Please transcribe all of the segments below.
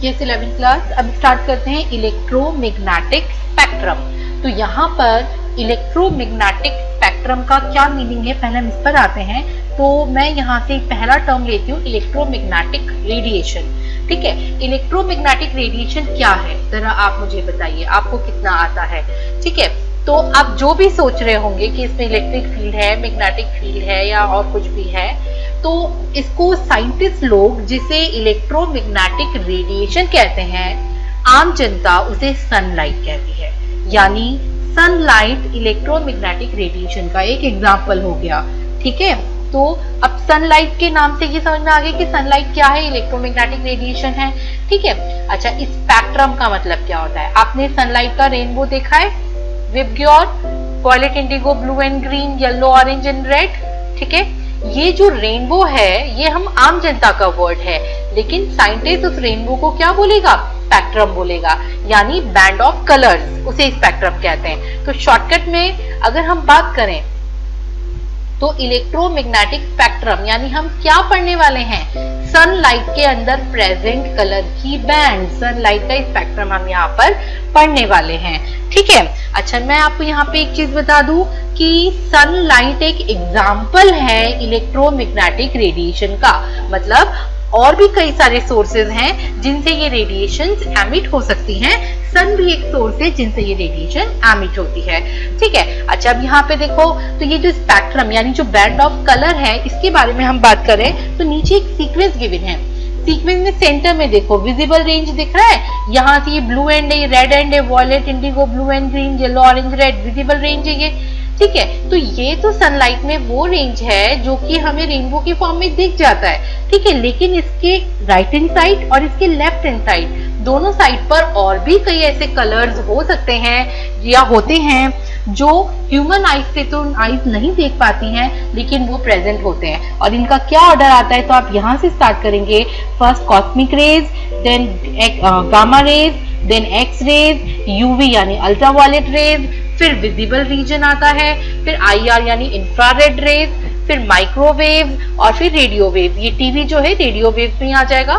Yes 11th class. अब start करते हैं इलेक्ट्रोमैग्नेटिक स्पेक्ट्रम। तो यहाँ पर इलेक्ट्रोमैग्नेटिक स्पेक्ट्रम का क्या मीनिंग है, पहले हम इस पर आते हैं। तो मैं यहाँ से पहला टर्म लेती हूँ इलेक्ट्रोमैग्नेटिक रेडिएशन। ठीक है, इलेक्ट्रोमैग्नेटिक रेडिएशन क्या है, जरा आप मुझे बताइए, आपको कितना आता है। ठीक है, तो आप जो भी सोच रहे होंगे कि इसमें इलेक्ट्रिक फील्ड है, मैग्नेटिक फील्ड है या और कुछ भी है, तो इसको साइंटिस्ट लोग जिसे इलेक्ट्रोमैग्नेटिक रेडिएशन कहते हैं, आम जनता उसे सनलाइट कहती है। यानी सनलाइट इलेक्ट्रोमैग्नेटिक रेडिएशन का एक एग्जाम्पल हो गया। ठीक है, तो अब सनलाइट के नाम से ये समझ में आ गया कि सनलाइट क्या है, इलेक्ट्रोमैग्नेटिक रेडिएशन है। ठीक है, अच्छा इस स्पेक्ट्रम का मतलब क्या होता है। आपने सनलाइट का रेनबो देखा है, VIBGYOR, violet, indigo, blue and green, yellow, orange and red. ठीक है, ये जो रेनबो है ये हम आम जनता का वर्ड है, लेकिन साइंटिस्ट उस रेनबो को क्या बोलेगा, स्पेक्ट्रम बोलेगा, यानी बैंड ऑफ कलर्स, उसे स्पेक्ट्रम कहते हैं। तो शॉर्टकट में अगर हम बात करें तो इलेक्ट्रोमैग्नेटिक स्पेक्ट्रम यानी हम क्या पढ़ने वाले हैं, सनलाइट के अंदर प्रेजेंट कलर की बैंड, सनलाइट का स्पेक्ट्रम हम यहाँ पर पढ़ने वाले हैं। ठीक है, अच्छा मैं आपको यहाँ पे एक चीज बता दूं कि सनलाइट एक एग्जाम्पल है इलेक्ट्रोमैग्नेटिक रेडिएशन का। मतलब और भी कई सारे सोर्सेज हैं जिनसे ये रेडिएशंस एमिट हो सकती हैं, सन भी एक सोर्स है जिनसे ये रेडिएशन एमिट होती है। ठीक है, अच्छा अब यहाँ पे देखो, तो ये जो स्पेक्ट्रम यानी जो बैंड ऑफ कलर है, इसके बारे में हम बात करें तो नीचे एक सीक्वेंस गिवन है। सीक्वेंस में सेंटर में देखो विजिबल रेंज दिख रहा है, यहाँ से ये ब्लू एंड है, रेड एंड है, violet, indigo, blue and green, yellow, orange, red, visible range है ये। ठीक है, तो ये तो सनलाइट में वो रेंज है जो कि हमें रेनबो के फॉर्म में दिख जाता है। ठीक है, लेकिन इसके राइट हैंड साइड और इसके लेफ्ट हैंड साइड, दोनों साइड पर और भी कई ऐसे कलर्स हो सकते हैं या होते हैं जो ह्यूमन आइज से तो आइज नहीं देख पाती हैं, लेकिन वो प्रेजेंट होते हैं। और इनका क्या ऑर्डर आता है, तो आप यहाँ से स्टार्ट करेंगे। First cosmic rays, then gamma rays, then X rays, UV यानी अल्ट्रावायलेट रेज, फिर विजिबल रीजन आता है, फिर आईआर यानी इंफ्रारेड रेज, फिर माइक्रोवेव और फिर रेडियो वेव। ये टीवी जो है रेडियो वेव में आ जाएगा।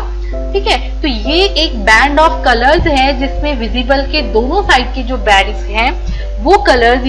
ठीक है, तो ये एक बैंड ऑफ कलर्स है जिसमें विजिबल के दोनों साइड के जो बैंड्स हैं वो कलर्स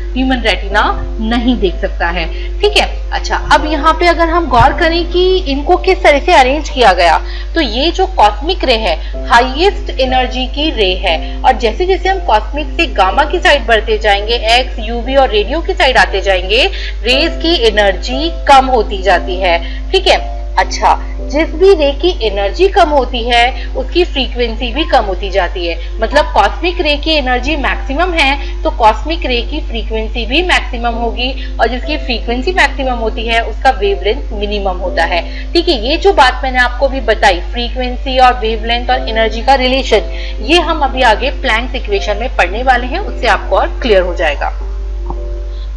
ह्यूमन रेटिना नहीं देख सकता है। ठीक है, अच्छा अब यहाँ पे अगर हम गौर करें कि इनको किस तरह से अरेंज किया गया, तो ये जो कॉस्मिक रे है हाईएस्ट एनर्जी की रे है, और जैसे जैसे हम कॉस्मिक से गामा की साइड बढ़ते जाएंगे, एक्स, यूवी और रेडियो की साइड आते जाएंगे, रेज की एनर्जी कम होती जाती है। ठीक है, अच्छा जिस भी रे की एनर्जी कम होती है उसकी फ्रीक्वेंसी भी कम होती जाती है। मतलब कॉस्मिक रे की एनर्जी मैक्सिमम है तो कॉस्मिक रे की फ्रीक्वेंसी भी मैक्सिमम होगी, और जिसकी फ्रीक्वेंसी मैक्सिमम होती है उसका वेवलेंथ मिनिमम होता है। ठीक है, ये जो बात मैंने आपको भी बताई, फ्रीक्वेंसी और वेवलेंथ और एनर्जी का रिलेशन, ये हम अभी आगे प्लैंक्स इक्वेशन में पढ़ने वाले हैं, उससे आपको और क्लियर हो जाएगा।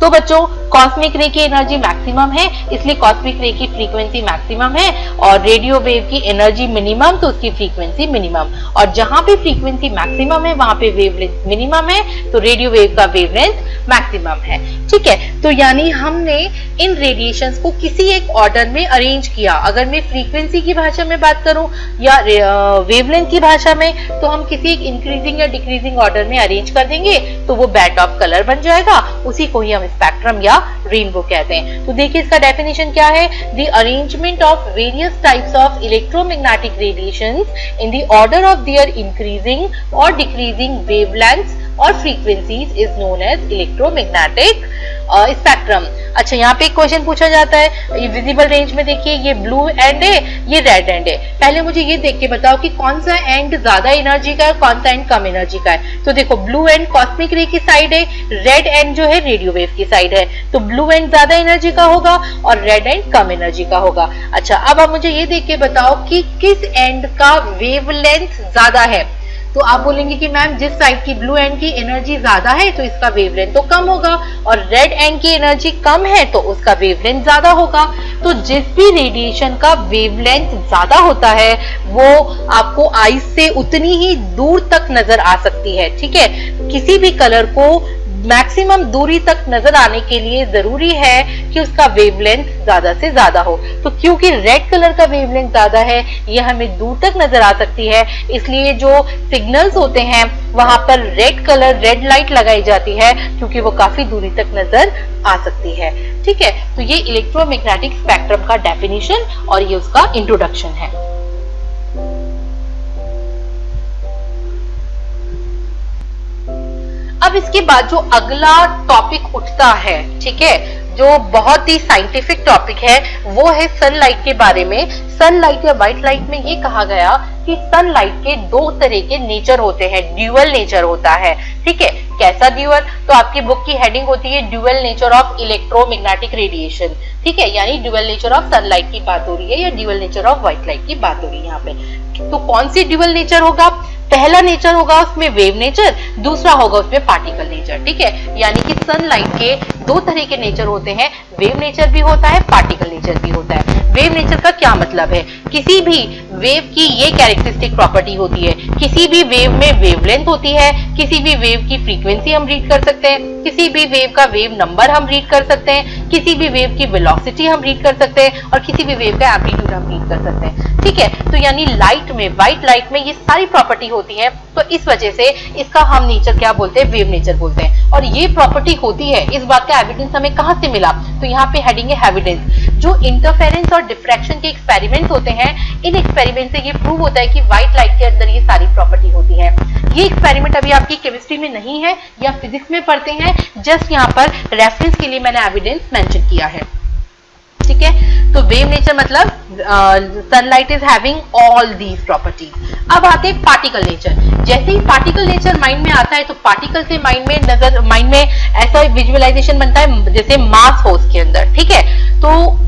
तो बच्चों कॉस्मिक रे की एनर्जी मैक्सिमम है, इसलिए कॉस्मिक रे की फ्रीक्वेंसी मैक्सिमम है, और रेडियो वेव की एनर्जी मिनिमम तो उसकी फ्रीक्वेंसी मिनिमम। और जहां पे फ्रीक्वेंसी मैक्सिमम है वहां पे वेवलेंथ मिनिमम है, तो रेडियो वेव का वेवलेंथ मैक्सिमम है। ठीक है, तो यानी हमने इन रेडिएशंस को किसी एक ऑर्डर में अरेंज किया। अगर मैं फ्रीक्वेंसी की भाषा में बात करूं या वेवलेंथ की भाषा में, तो हम किसी एक इंक्रीजिंग या डिक्रीजिंग ऑर्डर में अरेंज कर देंगे तो वो बैंड ऑफ कलर बन जाएगा, उसी को ही हम स्पेक्ट्रम या रेनबो कहते हैं। तो देखिए इसका डेफिनेशन क्या है, the arrangement of various types of electromagnetic radiations in the order of their increasing और डिक्रीजिंग वेवलेंथ्स और frequencies is known as electromagnetic spectrum. अच्छा यहाँ पे एक क्वेश्चन पूछा जाता है, ये विजिबल रेंज में देखिए ये ब्लू एंड है, ये रेड एंड है। पहले मुझे ये देख के बताओ कि कौन सा एंड ज्यादा एनर्जी का है, कौन सा एंड कम एनर्जी का है। तो देखो ब्लू एंड कॉस्मिक रे की साइड है, रेड एंड जो है रेडियो वेव की साइड है, तो ब्लू एंड ज्यादा एनर्जी का होगा और रेड एंड कम एनर्जी का होगा। अच्छा अब आप मुझे ये देख के बताओ कि किस एंड का वेवलेंथ ज्यादा है। तो आप बोलेंगे कि मैम जिस साइड की ब्लू एंड की एनर्जी ज्यादा है तो इसका वेवलेंथ तो कम होगा, और रेड एंड की एनर्जी कम है तो उसका वेवलेंथ ज्यादा होगा। तो जिस भी रेडिएशन का वेवलेंथ ज्यादा होता है वो आपको आईज से उतनी ही दूर तक नजर आ सकती है। ठीक है, किसी भी कलर को मैक्सिमम दूरी तक नजर आने के लिए जरूरी है कि उसका वेवलेंथ ज्यादा से ज्यादा हो। तो क्योंकि रेड कलर का वेवलेंथ ज्यादा है, ये हमें दूर तक नजर आ सकती है, इसलिए जो सिग्नल्स होते हैं वहां पर रेड कलर, रेड लाइट लगाई जाती है, क्योंकि वो काफी दूरी तक नजर आ सकती है। ठीक है, तो ये इलेक्ट्रोमैग्नेटिक स्पेक्ट्रम का डेफिनेशन और ये उसका इंट्रोडक्शन है। अब इसके बाद जो अगला टॉपिक उठता है, ठीक है, जो बहुत ही साइंटिफिक टॉपिक है, वो है सनलाइट के बारे में। सनलाइट या व्हाइट लाइट में ये कहा गया कि सनलाइट के दो तरह के नेचर होते हैं, ड्यूअल नेचर होता है। ठीक है, कैसा ड्यूअल? तो आपकी बुक की हेडिंग होती है dual nature of electromagnetic radiation. ठीक है, यानी ड्यूअल नेचर ऑफ सनलाइट की बात हो रही है या dual nature of white light की बात हो रही है यहाँ पे। तो कौन सी ड्यूअल नेचर होगा? पहला नेचर होगा उसमें वेव नेचर, दूसरा होगा उसमें पार्टिकल नेचर। ठीक है, यानी कि सनलाइट के दो तरह के नेचर होते हैं, वेव नेचर भी होता है, पार्टिकल नेचर भी होता है। वेव नेचर का क्या मतलब है? किसी भी वेव की ये कैरेक्टरिस्टिक प्रॉपर्टी होती है, किसी भी वेव में वेवलेंथ होती है, किसी भी वेव की फ्रीक्वेंसी हम रीड कर सकते हैं, किसी भी वेव का वेव नंबर हम रीड कर सकते हैं, किसी भी वेव की वेलोसिटी हम रीड कर सकते हैं और किसी भी वेव का एम्पलीट्यूड हम रीड कर सकते हैं। ठीक है, तो यानी लाइट में, व्हाइट लाइट में ये सारी प्रॉपर्टी होती है, तो इस वजह से इसका हम नेचर क्या बोलते हैं? वेव नेचर बोलते हैं। और ये प्रॉपर्टी होती है, इस बात का एविडेंस हमें कहां से मिला? तो यहाँ पे हेडिंग है एविडेंस। जो इंटरफेरेंस और डिफ्रैक्शन के एक्सपेरिमेंट्स होते हैं, इन एक्सपेरिमेंट से ये प्रूव होता है कि व्हाइट लाइट के अंदर ये सारी प्रॉपर्टी होती है। ये एक्सपेरिमेंट अभी आपकी केमिस्ट्री में नहीं है या फिजिक्स में पढ़ते हैं, जस्ट यहाँ पर रेफरेंस के लिए मैंने एविडेंस मेंशन किया है। ठीक है, तो वेव नेचर मतलब sunlight is having all these properties. अब आते हैं पार्टिकल नेचर। जैसे ही पार्टिकल नेचर माइंड में आता है तो पार्टिकल से माइंड में ऐसा विजुअलाइजेशन बनता है जैसे मास हो उसके अंदर। ठीक है, तो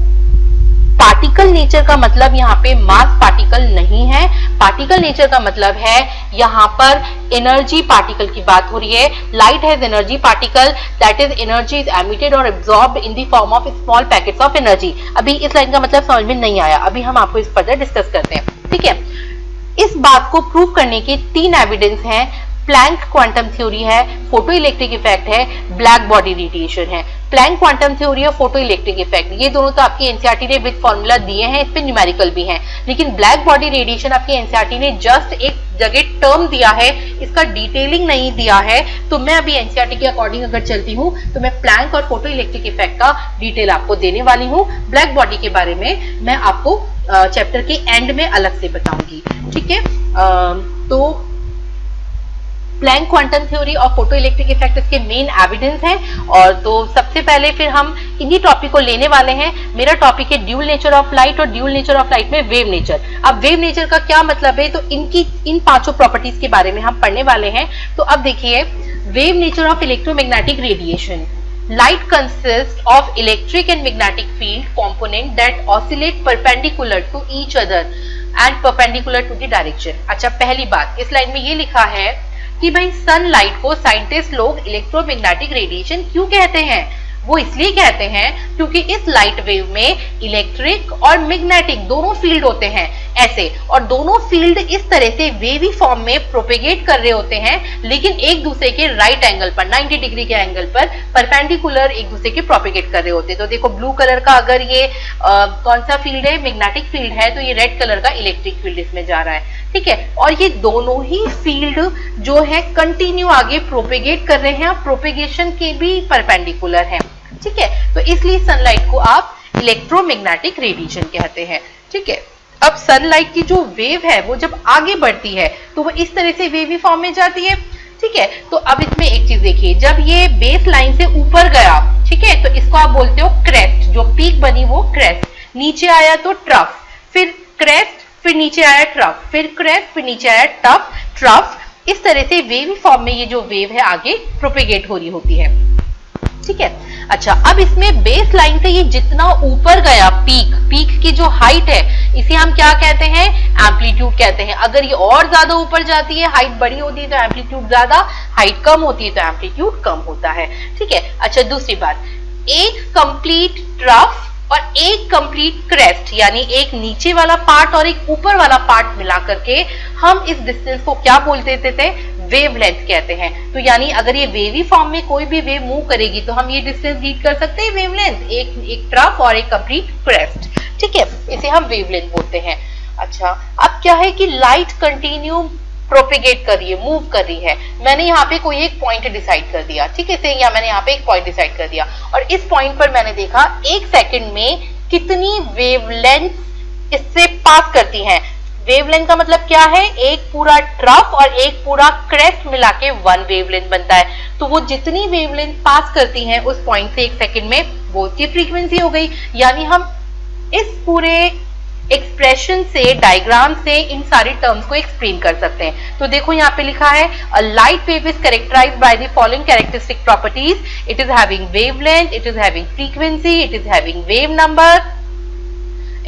पार्टिकल नेचर का मतलब यहाँ पे मास पार्टिकल नहीं है। पार्टिकल नेचर का मतलब है यहाँ पर एनर्जी पार्टिकल की बात हो रही है। Light has energy particle, that is energy is emitted और absorbed in the form of small packets of energy. अभी इस लाइन का मतलब समझ में नहीं आया, अभी हम आपको इस फर्दर डिस्कस करते हैं। ठीक है, इस बात को प्रूव करने के 3 एविडेंस हैं। प्लैंक क्वांटम थ्योरी है, फोटो इलेक्ट्रिक इफेक्ट है, ब्लैक बॉडी रेडिएशन है। प्लैंक क्वांटम थ्योरी और फोटो इलेक्ट्रिक इफेक्ट, ये दोनों तो आपकी एनसीईआरटी ने विद फॉर्मूला दिए हैं, इस पे न्यूमेरिकल भी हैं। लेकिन ब्लैक बॉडी रेडिएशन आपकी एनसीईआरटी ने जस्ट एक जगह टर्म दिया है, इसका डिटेलिंग नहीं दिया है। तो मैं अभी एनसीईआरटी के अकॉर्डिंग अगर चलती हूँ तो मैं प्लैंक और फोटो इलेक्ट्रिक इफेक्ट का डिटेल आपको देने वाली हूँ। ब्लैक बॉडी के बारे में मैं आपको चैप्टर के एंड में अलग से बताऊंगी। ठीक है, तो प्लैंक क्वांटम थ्योरी और फोटो इलेक्ट्रिक इफेक्ट इसके मेन एविडेंस हैं। और तो सबसे पहले फिर हम इन्हीं टॉपिक को लेने वाले हैं। मेरा टॉपिक है ड्यूल नेचर ऑफ लाइट और ड्यूल नेचर ऑफ लाइट में वेव नेचर। अब वेव नेचर का क्या मतलब है, तो इन 5 प्रॉपर्टीज के बारे में हम पढ़ने वाले हैं। तो अब देखिए, wave nature of electromagnetic radiation. Light consists of electric and magnetic field component that oscillate perpendicular to each other and perpendicular to the direction। अच्छा, पहली बात इस लाइन में ये लिखा है कि भाई सनलाइट को साइंटिस्ट लोग इलेक्ट्रोमैग्नेटिक रेडिएशन क्यों कहते हैं? वो इसलिए कहते हैं क्योंकि इस लाइट वेव में इलेक्ट्रिक और मैग्नेटिक दोनों फील्ड होते हैं ऐसे, और दोनों फील्ड इस तरह से वेवी फॉर्म में प्रोपेगेट कर रहे होते हैं, लेकिन एक दूसरे के राइट एंगल पर, 90 डिग्री के एंगल पर परपेंडिकुलर एक दूसरे के प्रोपेगेट कर रहे होते हैं। तो देखो, ब्लू कलर का अगर ये कौन सा फील्ड है? मैग्नेटिक फील्ड है, तो ये रेड कलर का इलेक्ट्रिक फील्ड इसमें जा रहा है। ठीक है, और ये दोनों ही फील्ड जो है कंटिन्यू आगे प्रोपेगेट कर रहे हैं, प्रोपेगेशन के भी परपेंडिकुलर है। ठीक है, तो इसलिए सनलाइट को आप इलेक्ट्रोमैग्नेटिक रेडिएशन कहते हैं। ठीक है, अब सनलाइट की जो वेव है वो जब आगे बढ़ती है तो वो इस तरह से वेवी फॉर्म में जाती है। ठीक है, तो अब इसमें एक चीज देखिए, जब ये बेस लाइन से ऊपर गया, ठीक है, तो इसको आप बोलते हो क्रेस्ट, जो पीक बनी वो क्रेस्ट, नीचे आया तो ट्रफ, फिर क्रेस्ट, फिर नीचे आया ट्रफ, फिर क्रेस्ट, फिर नीचे आया ट्रफ। इस तरह से वेवी फॉर्म में ये जो वेव है आगे प्रोपेगेट हो रही होती है। ठीक है, अच्छा, अब इसमें बेस लाइन से ये जितना ऊपर गया, पीक की जो हाइट है, इसे हम क्या कहते हैं? एम्पलीट्यूड कहते हैं। अगर ये और ज्यादा ऊपर जाती है, हाइट बड़ी होती है तो एम्पलीट्यूड ज्यादा, हाइट कम होती है तो एम्पलीट्यूड कम होता है। ठीक है, अच्छा, दूसरी बात, एक कंप्लीट ट्रफ और एक कंप्लीट क्रेस्ट, यानी एक नीचे वाला पार्ट और एक ऊपर वाला पार्ट मिला करके हम इस डिस्टेंस को क्या बोल देते थे? वेवलेंथ कहते हैं। तो यानी अगर ये वेवी फॉर्म में कोई भी वेव मूव करेगी तो हम ये डिस्टेंस रीड कर सकते हैं वेवलेंथ, एक ट्रफ और एक कंप्लीट क्रेस्ट, ठीक है, इसे हम वेवलेंथ बोलते हैं। अच्छा, अब क्या है कि लाइट कंटिन्यू प्रोपेगेट कर रही है, मूव कर रही है। मैंने यहाँ पे कोई एक पॉइंट डिसाइड कर दिया, ठीक है, या मैंने यहाँ पे एक पॉइंट डिसाइड कर दिया और इस पॉइंट पर मैंने देखा 1 सेकंड में कितनी वेवलेंथ इससे पास करती हैं। वेवलेंथ का मतलब क्या है, एक पूरा ट्रफ और एक पूरा क्रेस्ट मिला के 1 वेवलेंथ बनता है। तो वो जितनी वेवलेंथ पास करती हैं उस पॉइंट से 1 सेकंड में, वो उसकी फ्रीक्वेंसी हो गई। यानी हम इस पूरे एक्सप्रेशन से, डायग्राम से इन सारी टर्म्स को एक्सप्लेन कर सकते हैं। तो देखो यहाँ पे लिखा है a light wave is characterised by the following characteristic properties, it is having wavelength, it is having frequency, it is having wave number,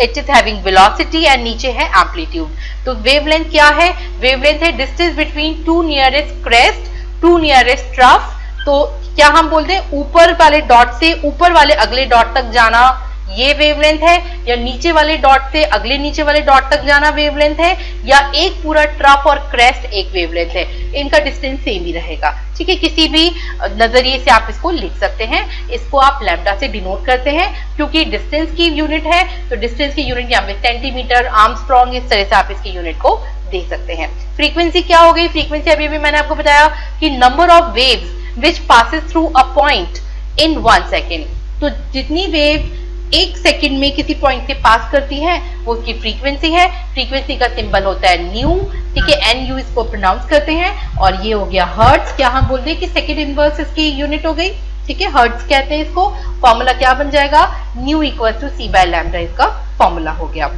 it is having velocity and नीचे है एम्पलीट्यूड। तो वेवलेंथ क्या है, वेवलेंथ है distance between 2 nearest crest, 2 nearest trough. तो क्या हम बोलते हैं, ऊपर वाले डॉट से ऊपर वाले अगले डॉट तक जाना ये वेवलेंथ है, या नीचे वाले डॉट से अगले नीचे वाले डॉट तक जाना वेवलेंथ है, या एक पूरा ट्रफ और क्रेस्ट एक वेवलेंथ है। इनका डिस्टेंस सेम ही रहेगा, ठीक है। किसी भी नजरिए से आप इसको लिख सकते हैं। इसको आप लैम्डा से डिनोट करते हैं क्योंकि डिस्टेंस की यूनिट है, तो डिस्टेंस की यूनिट यहाँ पे सेंटीमीटर, आर्मस्ट्रॉन्ग, इस तरह से आप इसकी यूनिट को दे सकते हैं। फ्रीक्वेंसी क्या हो गई, फ्रीक्वेंसी अभी भी मैंने आपको बताया कि number of waves which passes through a point in 1 second. तो जितनी वेव 1 सेकंड में किसी पॉइंट से पास करती है वो उसकी फ्रीक्वेंसी है। फ्रीक्वेंसी का सिंबल होता है न्यू, ठीक है, NU इसको प्रोनाउंस करते हैं। और ये हो गया हर्ट्ज, क्या हम बोलते हैं कि सेकंड इनवर्स इसकी यूनिट हो गई, ठीक है, हर्ट्ज कहते हैं इसको। फॉर्मूला क्या बन जाएगा, nu equal to C by lambda, इसका फॉर्मूला हो गया।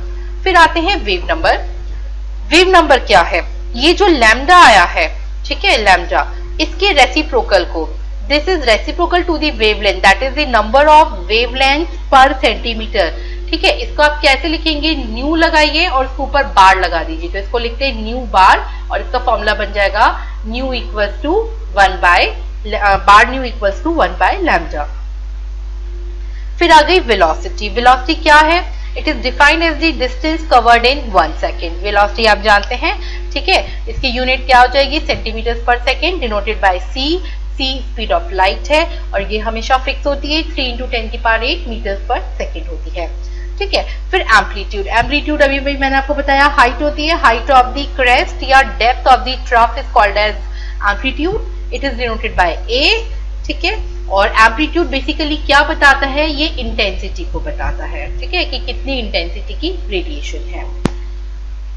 फिर आते हैं वेव नंबर। वेव नंबर क्या है, ये जो लैम्डा आया है, ठीक है, लैम्डा, इसके रेसिप्रोकल को, this is reciprocal to the wavelength, that is the number of wavelengths per centimeter, ठीक है। इसको आप कैसे लिखेंगे, न्यू लगाइए और उसके ऊपर बार लगा दीजिए, तो इसको लिखते हैं न्यू बार और इसका फॉर्मूला बन जाएगा nu equals to 1 by bar nu equals to 1 by lambda. फिर आ गई वेलोसिटी। वेलोसिटी क्या है, it is defined as the distance covered in 1 second. Velocity आप जानते हैं, ठीक है, इसकी यूनिट क्या हो जाएगी, सेंटीमीटर पर second, denoted by C speed of light है और ये हमेशा फिक्स होती है, 3 × 10⁸ मीटर्स पर सेकेंड होती है, ठीक है। फिर एम्पलीट्यूड। एम्पलीट्यूड अभी भी मैंने आपको बताया हाइट होती है, हाइट ऑफ द क्रेस्ट या depth of the trough is called as amplitude, it is denoted by A, ठीक है। और एम्पलीट्यूड बेसिकली क्या बताता है, ये इंटेंसिटी को बताता है, ठीक है, कि कितनी इंटेंसिटी की रेडिएशन है।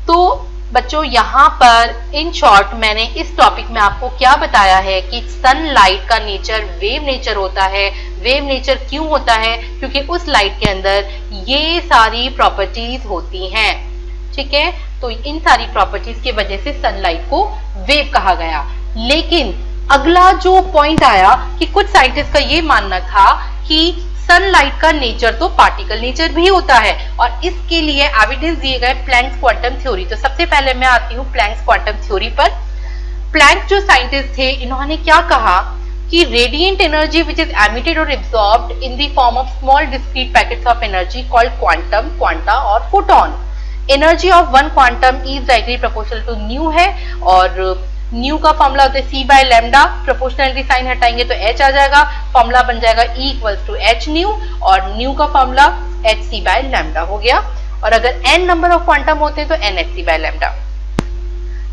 तो बच्चों यहाँ पर इन शॉर्ट मैंने इस टॉपिक में आपको क्या बताया है कि सनलाइट का नेचर वेव नेचर होता है। वेव नेचर क्यों होता है, क्योंकि उस लाइट के अंदर ये सारी प्रॉपर्टीज होती हैं, ठीक है। तो इन सारी प्रॉपर्टीज की वजह से सनलाइट को वेव कहा गया। लेकिन अगला जो पॉइंट आया कि कुछ साइंटिस्ट का ये मानना था कि सनलाइट का नेचर तो पार्टिकल नेचर भी होता है और इसके लिए एविडेंस दिए गए प्लैंक्स क्वांटम थ्योरी। तो सबसे पहले मैं आती हूँ प्लैंक्स क्वांटम थ्योरी पर। प्लैंक जो साइंटिस्ट थे, इन्होंने क्या कहा कि radiant energy which is emitted और absorbed in the form of small discrete packets of energy called quantum, quanta और photon. Energy of one quantum is directly proportional to nu है और न्यू का फॉर्मूला होता है C by lambda, proportionality sign हटाएंगे तो H आ जाएगा, फॉर्मूला बन जाएगा E equals to H new और न्यू का फॉर्मूला HC बाय लैम्डा हो गया। और अगर n नंबर ऑफ क्वांटम होते हैं तो NHC बाय लैम्डा,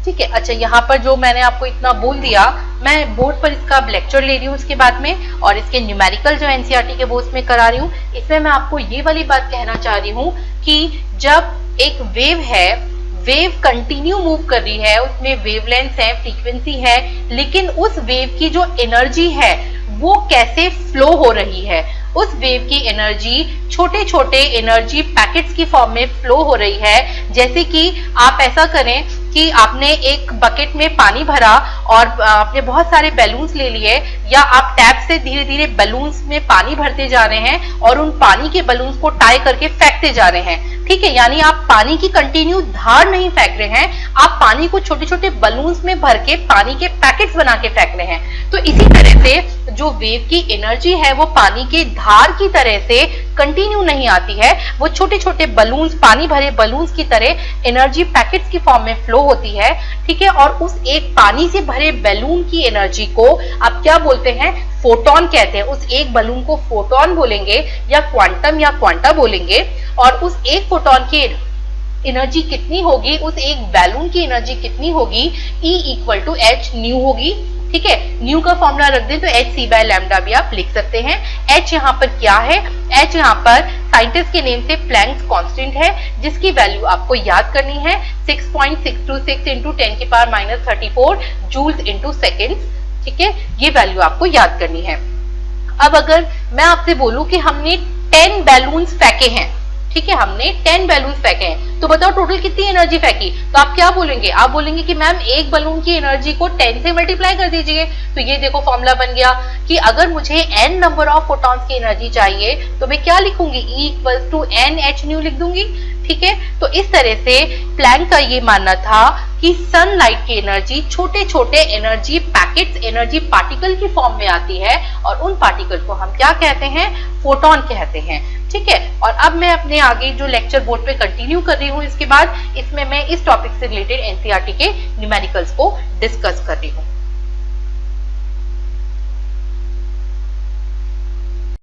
ठीक है। अच्छा, यहाँ पर जो मैंने आपको इतना बोल दिया, मैं बोर्ड पर इसका लेक्चर ले रही हूँ इसके बाद में और इसके न्यूमेरिकल जो NCERT के वो उसमें करा रही हूँ। इसमें मैं आपको ये वाली बात कहना चाह रही हूँ कि जब एक वेव है, वेव कंटिन्यू मूव कर रही है, उसमें वेवलेंथ है, फ्रीक्वेंसी है, लेकिन उस वेव की जो एनर्जी है वो कैसे फ्लो हो रही है, उस वेव की एनर्जी छोटे छोटे एनर्जी पैकेट्स की फॉर्म में फ्लो हो रही है। जैसे कि आप ऐसा करें कि आपने एक बकेट में पानी भरा और आपने बहुत सारे बैलून्स ले लिए, या आप टैप से धीरे धीरे बैलून्स में पानी भरते जा रहे हैं और उन पानी के बैलून्स को टाई करके फेंकते जा रहे हैं। ठीक है, यानी आप पानी की कंटिन्यू धार नहीं फेंक रहे हैं, आप पानी को छोटे छोटे बलून्स में भर के पानी के पैकेट्स बना के फेंक रहे हैं। तो इसी तरह से जो वेव की एनर्जी है वो पानी के धार की तरह से कंटिन्यू नहीं आती है, वो छोटे छोटे बलून्स, पानी भरे बलून्स की तरह एनर्जी पैकेट्स की फॉर्म में फ्लो होती है। ठीक है, और उस एक पानी से भरे बैलून की एनर्जी को आप क्या बोलते हैं, फोटोन कहते हैं। उस एक बलून को फोटोन बोलेंगे या क्वांटम या क्वांटा बोलेंगे। और उस एक फोटोन की एनर्जी कितनी होगी, उस एक बैलून की एनर्जी कितनी होगी, E equal to h nu होगी। ठीक है, न्यू का फॉर्मूला रख दें तो एच सी बाय लैम्डा भी आप लिख सकते हैं। एच यहाँ पर क्या है, एच यहाँ पर साइंटिस्ट के नेम से प्लैंक्स कांस्टेंट है, जिसकी वैल्यू आपको याद करनी है 6.626 इंटू 10 की power minus 34 joules into seconds. ठीक है, ये वैल्यू आपको याद करनी है। अब अगर मैं आपसे बोलूं कि हमने 10 बैलून्स फेंके हैं, ठीक है, हमने 10 बैलून्स फेंके हैं, तो बताओ टोटल कितनी एनर्जी फेंकी। तो आप क्या बोलेंगे, आप बोलेंगे कि मैम एक बलून की एनर्जी को 10 से मल्टीप्लाई कर दीजिए। तो ये देखो फॉर्मूला बन गया कि अगर मुझे n नंबर ऑफ फोटॉन्स की एनर्जी चाहिए तो मैं क्या लिखूंगी, E equals to n h nu लिख दूंगी। ठीक है, तो इस तरह से प्लैंक का ये मानना था कि सनलाइट की एनर्जी छोटे छोटे एनर्जी पैकेट्स, एनर्जी पार्टिकल की फॉर्म में आती है, और उन पार्टिकल को हम क्या कहते हैं, फोटोन कहते हैं। ठीक है, और अब मैं अपने आगे जो लेक्चर बोर्ड पे कंटिन्यू कर रही हूँ, इसके बाद इसमें मैं इस टॉपिक से रिलेटेड एनसीईआरटी के न्यूमेरिकल्स को डिस्कस कर रही हूँ।